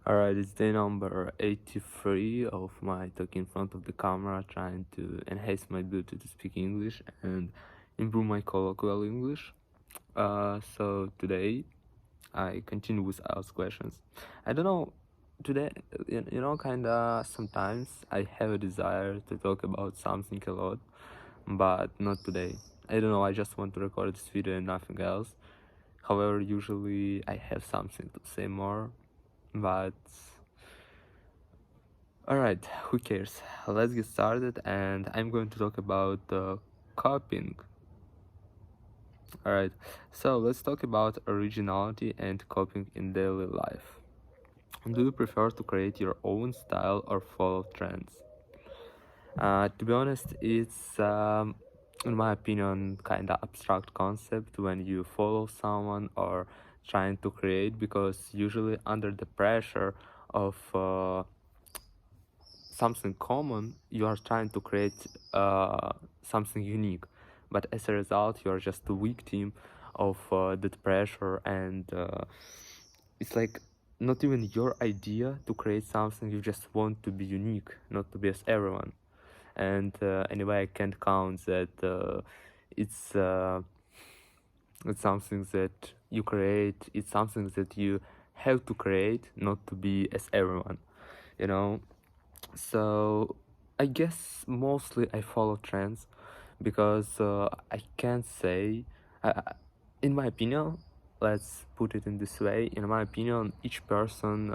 Alright, it's day number 83 of my talk in front of the camera, trying to enhance my ability to speak English and improve my colloquial English. So today I continue with IELTS questions. I don't know, today, kinda sometimes I have a desire to talk about something a lot, but not today. I don't know, I just want to record this video and nothing else. However, usually I have something to say more, but alright, who cares? Let's get started, and I'm going to talk about copying. Alright, so let's talk about originality and copying in daily life. Do you prefer to create your own style or follow trends? To be honest, it's, in my opinion, kind of abstract concept when you follow someone or trying to create, because usually under the pressure of something common, you are trying to create something unique, but as a result you are just a victim of that pressure, and it's like not even your idea to create something. You just want to be unique, not to be as everyone. And anyway, I can't count that it's uh, it's something that you create, it's something that you have to create, not to be as everyone, you know. So I guess mostly I follow trends, because I can't say, uh, in my opinion, let's put it in this way, in my opinion, each person,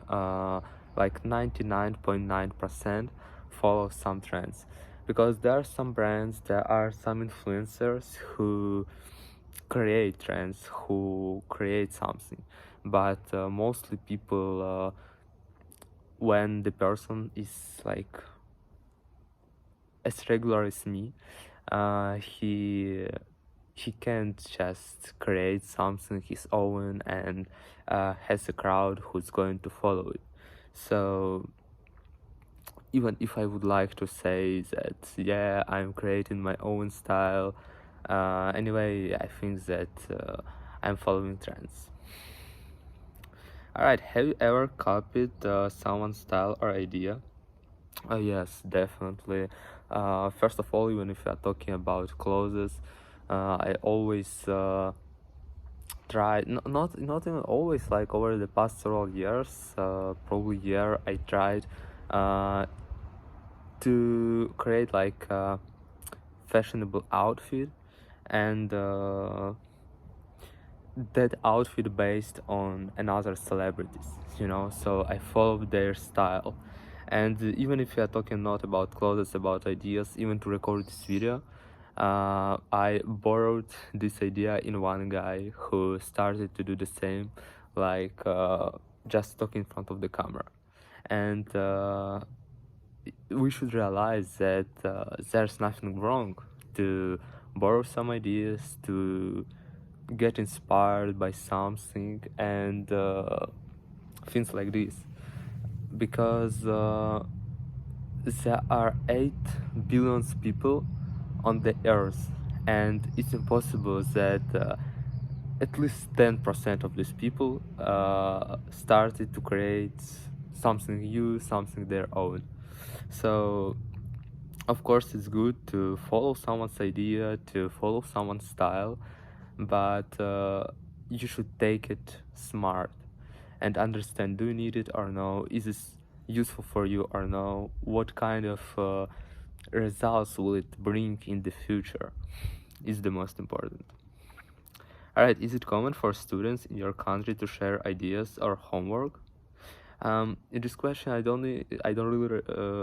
like 99.9%, follows some trends, because there are some brands, there are some influencers who create trends, who create something, but mostly people, when the person is like as regular as me, he can't just create something his own and has a crowd who's going to follow it. So even if I would like to say that, yeah, I'm creating my own style, anyway, I think that I'm following trends. Alright, have you ever copied someone's style or idea? Yes, definitely. First of all, even if we are talking about clothes, I always try, not even always, like over the past several years, probably year, I tried uh, to create like a fashionable outfit, and that outfit based on another celebrities, so I followed their style. And even if you are talking not about clothes, about ideas, even to record this video, I borrowed this idea in one guy who started to do the same, like just talk in front of the camera. And we should realize that there's nothing wrong to borrow some ideas, to get inspired by something, and things like this, because there are 8 billion people on the earth, and it's impossible that at least 10% of these people started to create something new, something their own. So of course it's good to follow someone's idea, to follow someone's style, but you should take it smart and understand, do you need it or no, is this useful for you or no, what kind of results will it bring in the future, is the most important. Alright, is it common for students in your country to share ideas or homework? In this question, I don't really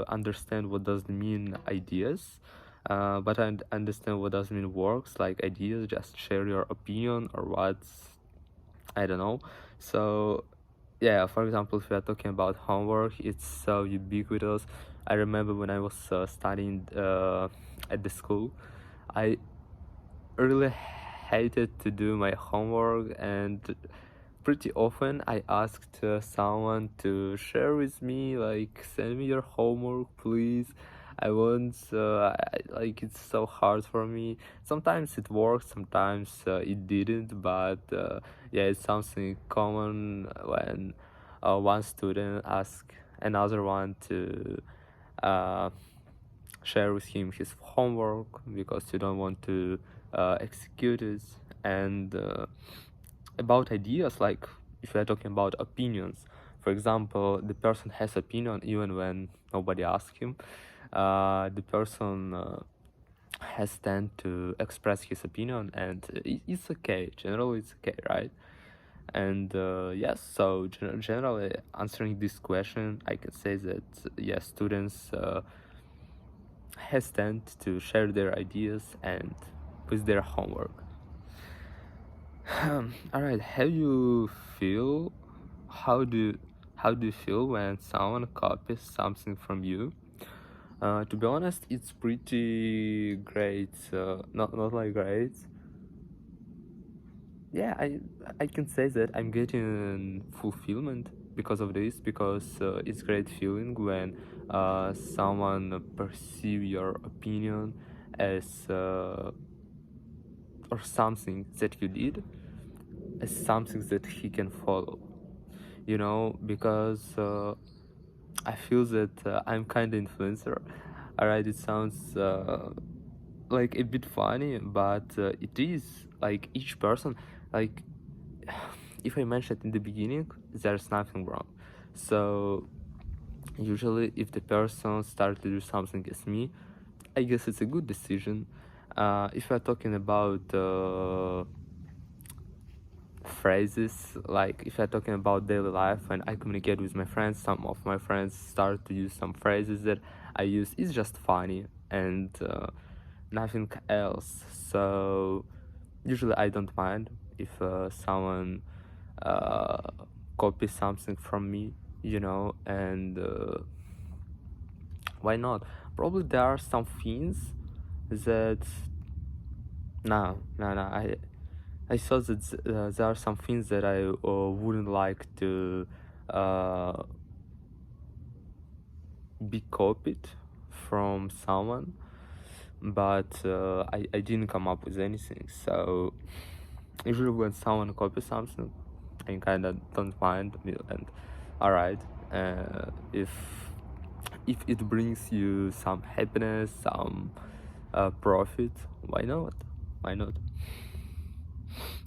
understand what does it mean ideas, but I understand what does it mean works, like ideas, just share your opinion or what, I don't know. So yeah, for example, if we are talking about homework, it's so ubiquitous. I remember when I was studying at the school, I really hated to do my homework, and pretty often I asked someone to share with me, like, send me your homework, please. I want, like, it's so hard for me. Sometimes it worked, sometimes it didn't, but yeah, it's something common when one student asked another one to uh, share with him his homework because you don't want to execute it. And about ideas, like if we are talking about opinions, for example, the person has opinion even when nobody asks him. The person has tend to express his opinion, and it's okay. Generally, it's okay, right? And yes, so generally answering this question, I can say that yes, students hesitant to share their ideas and with their homework. All right, how you feel? How do how do you feel when someone copies something from you? To be honest, it's pretty great. Not like great. Yeah, I can say that I'm getting fulfillment because of this, because it's great feeling when someone perceive your opinion as or something that you did as something that he can follow, you know, because I feel that I'm kind of influencer. All right, it sounds like a bit funny, but it is like each person, like if I mentioned in the beginning, there's nothing wrong. So usually if the person starts to do something as me, I guess it's a good decision. If we're talking about phrases, like if we're talking about daily life, when I communicate with my friends, some of my friends start to use some phrases that I use. It's just funny and nothing else. So usually I don't mind if someone uh, copies something from me, you know, and why not? Probably there are some things that no, I saw that there are some things that I wouldn't like to uh, be copied from someone, but I didn't come up with anything. So usually when someone copies something, I kind of don't mind, and all right, if it brings you some happiness, some profit, why not? Why not?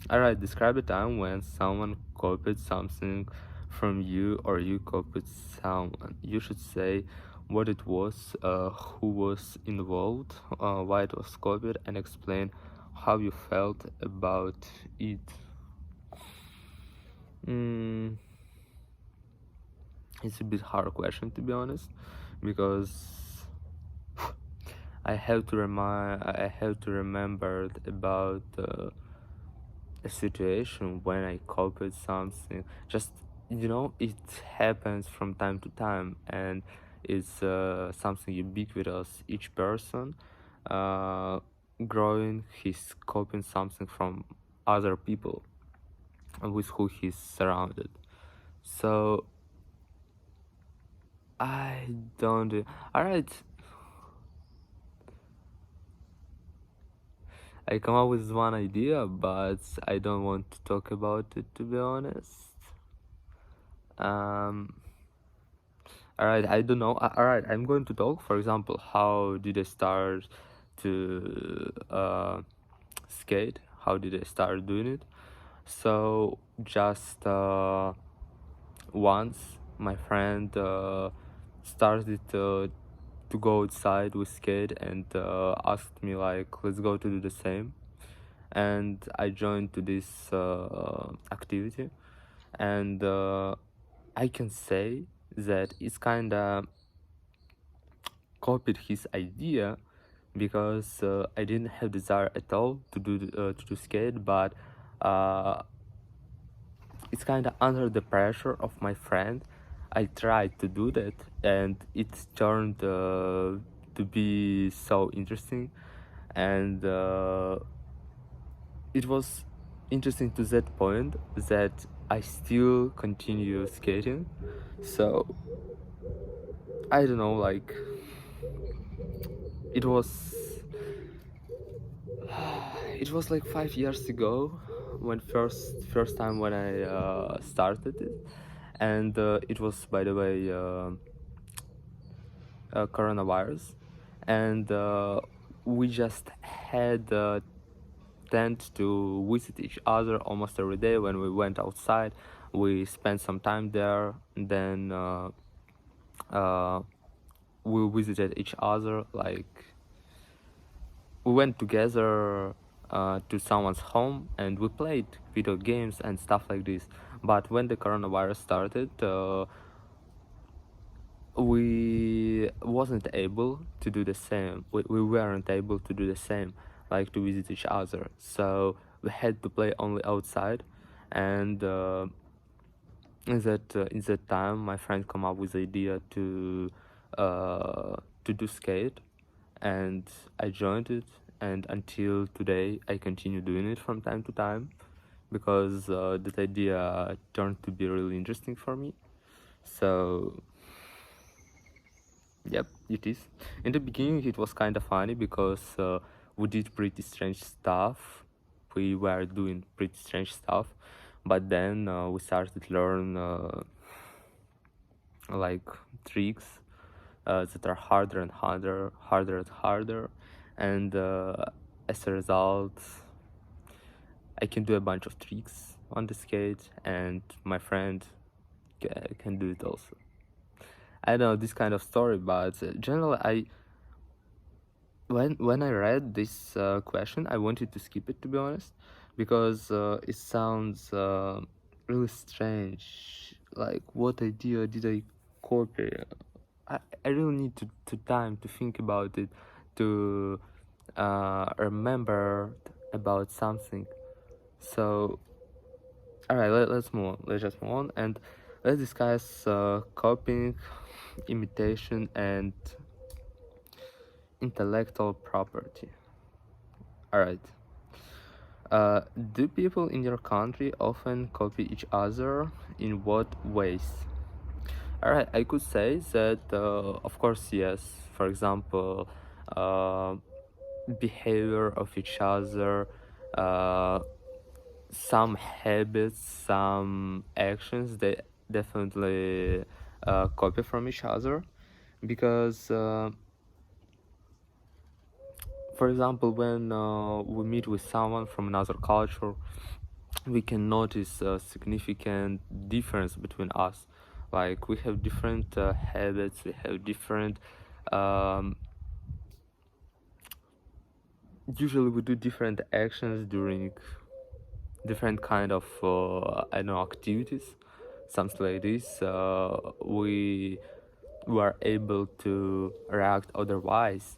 All right, describe a time when someone copied something from you or you copied someone. You should say what it was, who was involved, why it was copied, and explain how you felt about it. Mm, it's a bit hard question, to be honest, because I have to remember about a situation when I copied something. Just, you know, it happens from time to time, and it's something ubiquitous. Each person uh, growing, he's copying something from other people with who he's surrounded. So I don't do. All right, I come up with one idea, but I don't want to talk about it, to be honest. Um, all right, I don't know. All right, I'm going to talk. For example, how did I start to skate? How did I start doing it? So just once, my friend started to go outside with skate and asked me like, let's go to do the same. And I joined to this activity, and I can say that it's kind of copied his idea because I didn't have desire at all to do skate, but uh, it's kind of under the pressure of my friend. I tried to do that, and it turned to be so interesting, and it was interesting to that point that I still continue skating. So I don't know, like it was it was like 5 years ago when first time when I started it, and it was, by the way, coronavirus, and we just had tend to visit each other almost every day. When we went outside, we spent some time there, and then uh, we visited each other. Like, we went together to someone's home and we played video games and stuff like this. But when the coronavirus started, we wasn't able to do the same. We weren't able to do the same, like to visit each other. So we had to play only outside, and in that time, my friend come up with the idea to do skate, and I joined it. And until today, I continue doing it from time to time, because that idea turned to be really interesting for me. So yep, it is. In the beginning, it was kind of funny because we did pretty strange stuff. We were doing pretty strange stuff, but then we started to learn like tricks that are harder and harder, and as a result, I can do a bunch of tricks on the skate, and my friend can do it also. I don't know this kind of story, but generally, when I read this question, I wanted to skip it, to be honest, because it sounds really strange. Like, what idea did I copy? I really need to time to think about it, to remember about something. So, all right, let's move on. Let's just move on and let's discuss copying, imitation, and intellectual property. All right. Do people in your country often copy each other? In what ways? Alright, I could say that, of course, yes. For example, uh, behavior of each other, uh, some habits, some actions, they definitely copy from each other. Because, for example, when we meet with someone from another culture, we can notice a significant difference between us. Like, we have different habits, we have different um, usually we do different actions during different kind of I don't know, activities, something like this. We were able to react otherwise,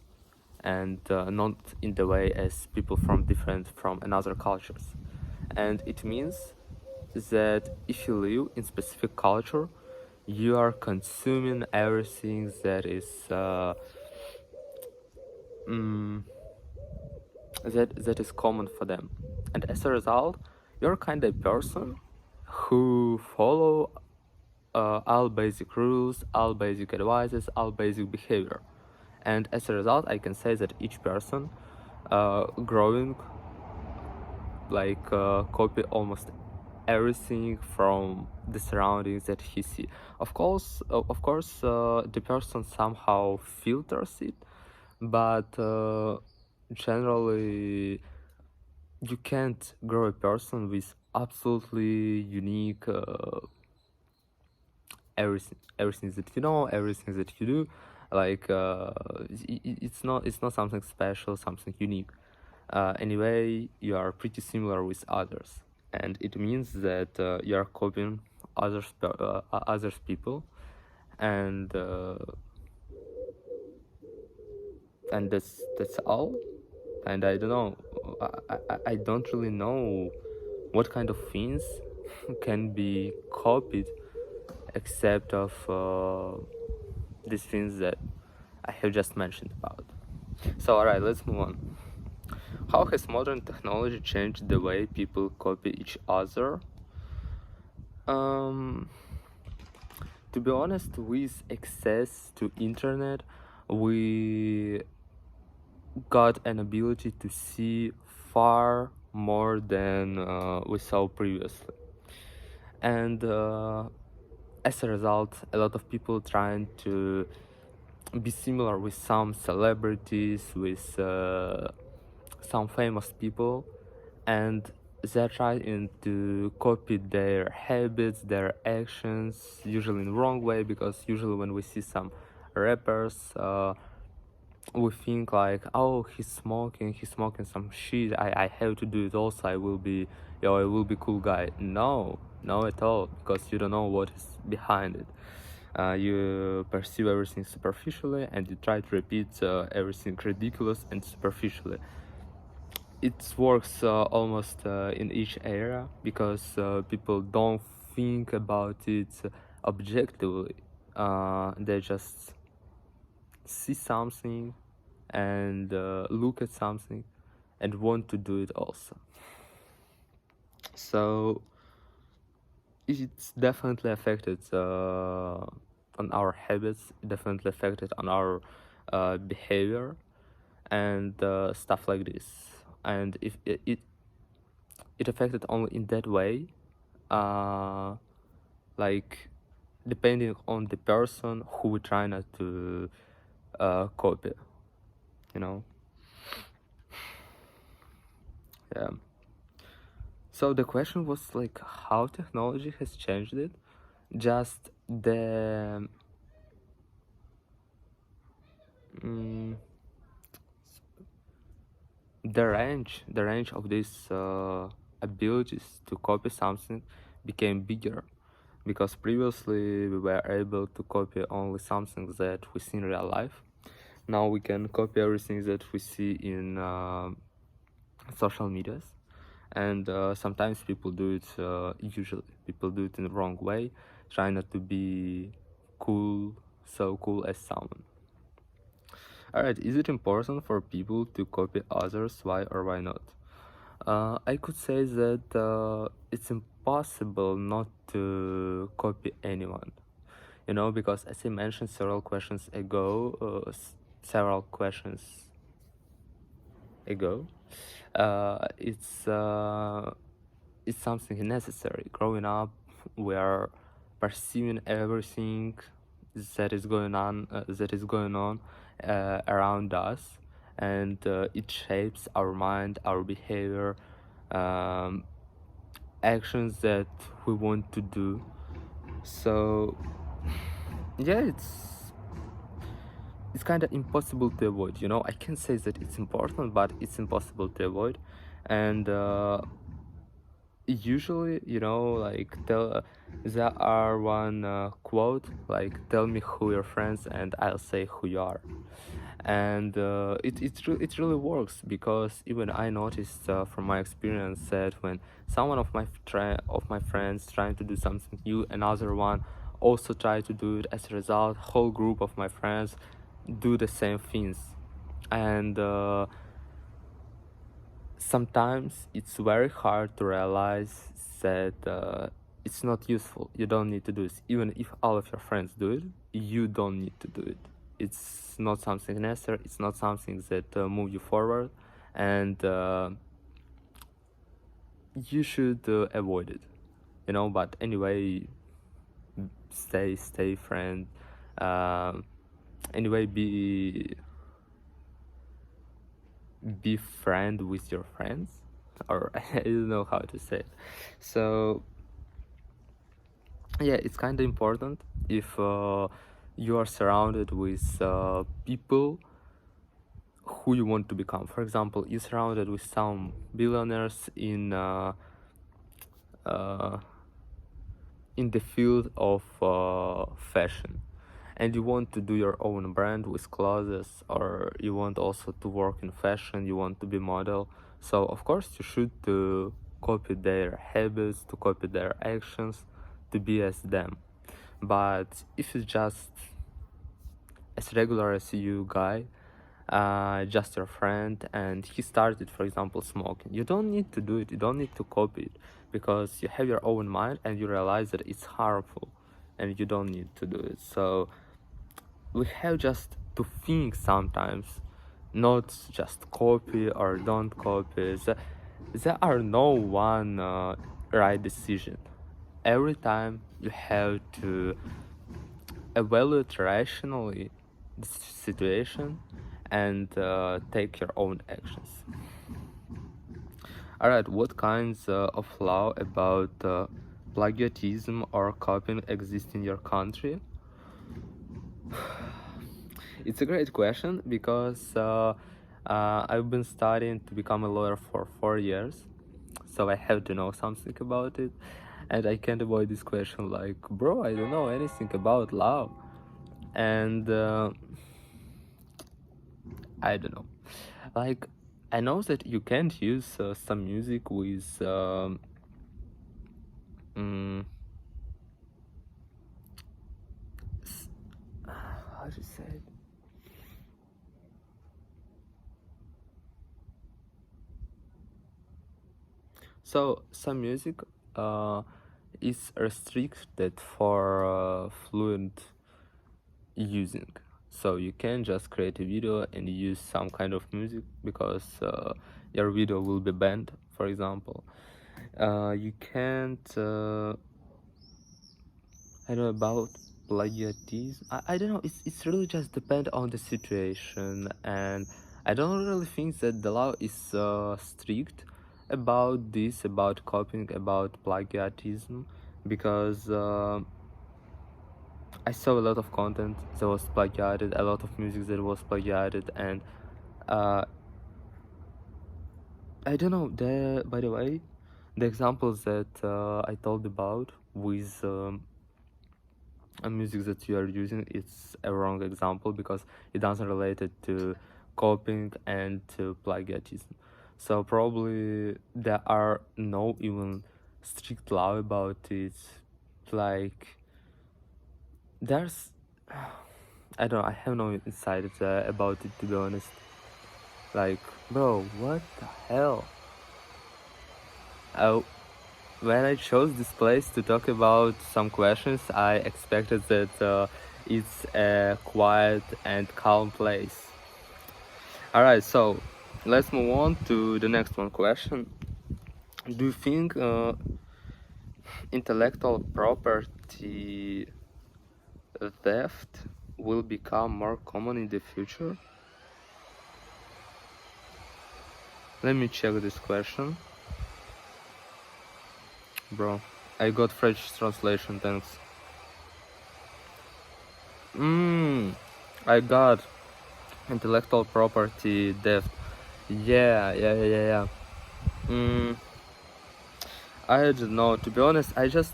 and not in the way as people from another cultures. And it means that if you live in specific culture, you are consuming everything that is that is common for them, and as a result, you're kind of person who follow all basic rules, all basic advices, all basic behavior. And as a result, I can say that each person growing like copy almost everything from the surroundings that he see. Of course, the person somehow filters it, but generally you can't grow a person with absolutely unique everything that you know, everything that you do. Like it's not something special, something unique. Anyway, you are pretty similar with others, and it means that you are copying others people, and that's all. And I don't know, I don't really know what kind of things can be copied except of these things that I have just mentioned about. So alright, let's move on. How has modern technology changed the way people copy each other? Um, to be honest, with access to internet, we got an ability to see far more than we saw previously. And as a result, a lot of people trying to be similar with some celebrities, with some famous people, and they're trying to copy their habits, their actions, usually in the wrong way, because usually when we see some rappers, we think like, oh, he's smoking some shit, I have to do it also, I will be, I will be cool guy. No, no at all, because you don't know what is behind it. You perceive everything superficially, and you try to repeat everything ridiculous and superficially. It works almost in each area, because people don't think about it objectively. They just see something and look at something and want to do it also. So it's definitely affected on our habits, definitely affected on our behavior and stuff like this. And if it affected only in that way, like depending on the person who we try not to copy, you know. Yeah. So the question was like how technology has changed it. Just mm, the range of these abilities to copy something became bigger, because previously we were able to copy only something that we see in real life. Now we can copy everything that we see in social medias, and sometimes people do it, usually people do it in the wrong way, trying not to be cool, so cool as someone. Alright, is it important for people to copy others? Why or why not? I could say that it's impossible not to copy anyone, you know, because as I mentioned several questions ago, it's something necessary. Growing up, we are perceiving everything that is going on around us, and it shapes our mind, our behavior, actions that we want to do. So yeah, it's kind of impossible to avoid, you know. I can say that it's important, but it's impossible to avoid. And usually, you know, like there are one quote like, tell me who your friends and I'll say who you are. And it really works, because even I noticed from my experience that when someone of my friends trying to do something new, another one also try to do it. As a result, whole group of my friends do the same things. And sometimes it's very hard to realize that it's not useful. You don't need to do this. Even if all of your friends do it, you don't need to do it. It's not something necessary. It's not something that move you forward, and you should avoid it, you know. But anyway, stay friend. Anyway, be friend with your friends, or I don't know how to say it. So yeah, it's kind of important if you are surrounded with people who you want to become. For example, you're surrounded with some billionaires in the field of fashion, and you want to do your own brand with clothes, or you want also to work in fashion, you want to be model. So of course you should to copy their habits, to copy their actions, to be as them. But if it's just as regular as you guy, just your friend, and he started, for example, smoking, you don't need to do it, you don't need to copy it, because you have your own mind and you realize that it's harmful, and you don't need to do it. So we have just to think sometimes, not just copy or don't copy. There are no one right decision. Every time you have to evaluate rationally the situation and take your own actions. Alright, what kinds of law about plagiarism or copying exist in your country? It's a great question because I've been studying to become a lawyer for 4 years, so I have to know something about it, and I can't avoid this question like, bro, I don't know anything about law, and I don't know. Like, I know that you can't use some music with mm, how to say it? So some music uh, is restricted for fluent using. So you can't just create a video and use some kind of music because your video will be banned, for example. You can't I know about plagiarism. I don't know. It's really just depend on the situation, and I don't really think that the law is strict about this, about copying, about plagiarism, because I saw a lot of content that was plagiated, a lot of music that was plagiated, and uh, I don't know. By the way, the examples that I told about with music that you are using, it's a wrong example because it doesn't relate it to copying and to plagiarism. So probably there are no even strict law about it. Like there's I don't know, I have no insight about it, to be honest. Like, bro, what the hell? Oh, when I chose this place to talk about some questions, I expected that it's a quiet and calm place. Alright, so let's move on to the next one question. Do you think intellectual property theft will become more common in the future? Let me check this question. Bro, I got French translation, thanks. I got intellectual property theft. Yeah. I don't know. To be honest, I just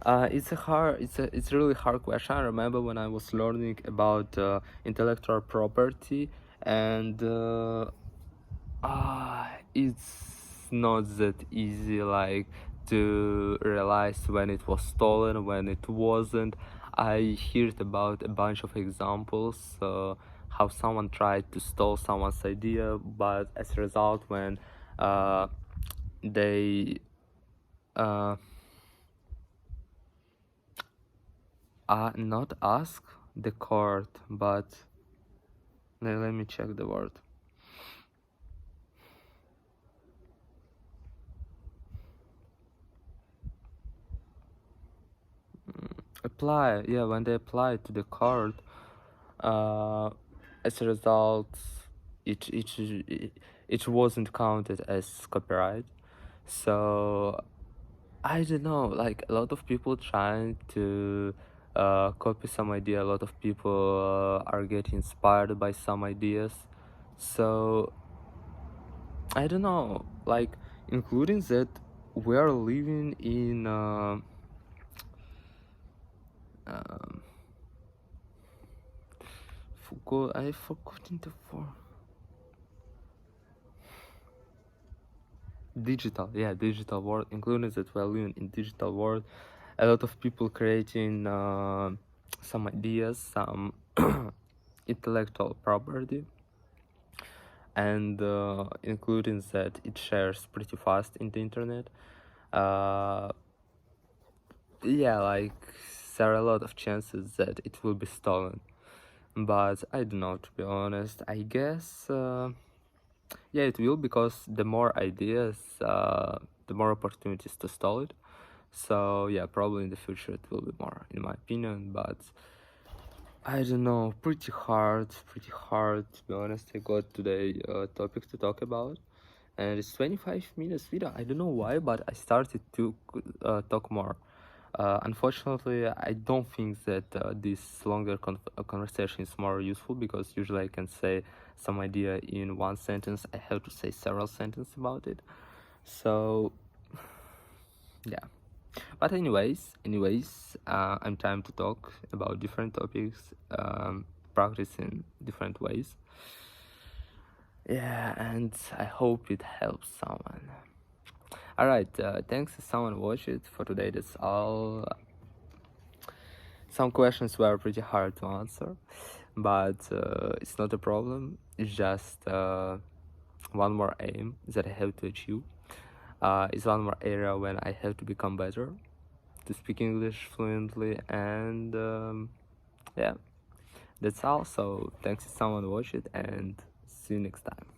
it's a really hard question. I remember when I was learning about intellectual property, and it's not that easy, like, to realize when it was stolen, when it wasn't. I heard about a bunch of examples, how someone tried to steal someone's idea, but as a result, when they uh, not ask the court, but let me check the word. Apply, yeah, when they apply to the court, as a result, it wasn't counted as copyright. So I don't know, like a lot of people trying to copy some idea. A lot of people are getting inspired by some ideas. So I don't know, like, including that we are living in um, I forgotten the word. Digital world, including that we are living in digital world. A lot of people creating some ideas, some intellectual property, and including that it shares pretty fast in the internet. Yeah, like, there are a lot of chances that it will be stolen, but I don't know, to be honest. I guess yeah, it will, because the more ideas, the more opportunities to steal it. So yeah, probably in the future it will be more, in my opinion, but I don't know, pretty hard to be honest. I got today a topic to talk about, and it's 25 minutes video. I don't know why, but I started to talk more. Unfortunately, I don't think that this longer conversation is more useful, because usually I can say some idea in one sentence. I have to say several sentences about it. So yeah. But anyways, I'm trying to talk about different topics, practice in different ways. Yeah, and I hope it helps someone. All right, thanks if someone watched it. For today, that's all. Some questions were pretty hard to answer, but it's not a problem. It's just one more aim that I have to achieve. It's one more area when I have to become better, to speak English fluently, and yeah, that's all. So thanks if someone watched it, and see you next time.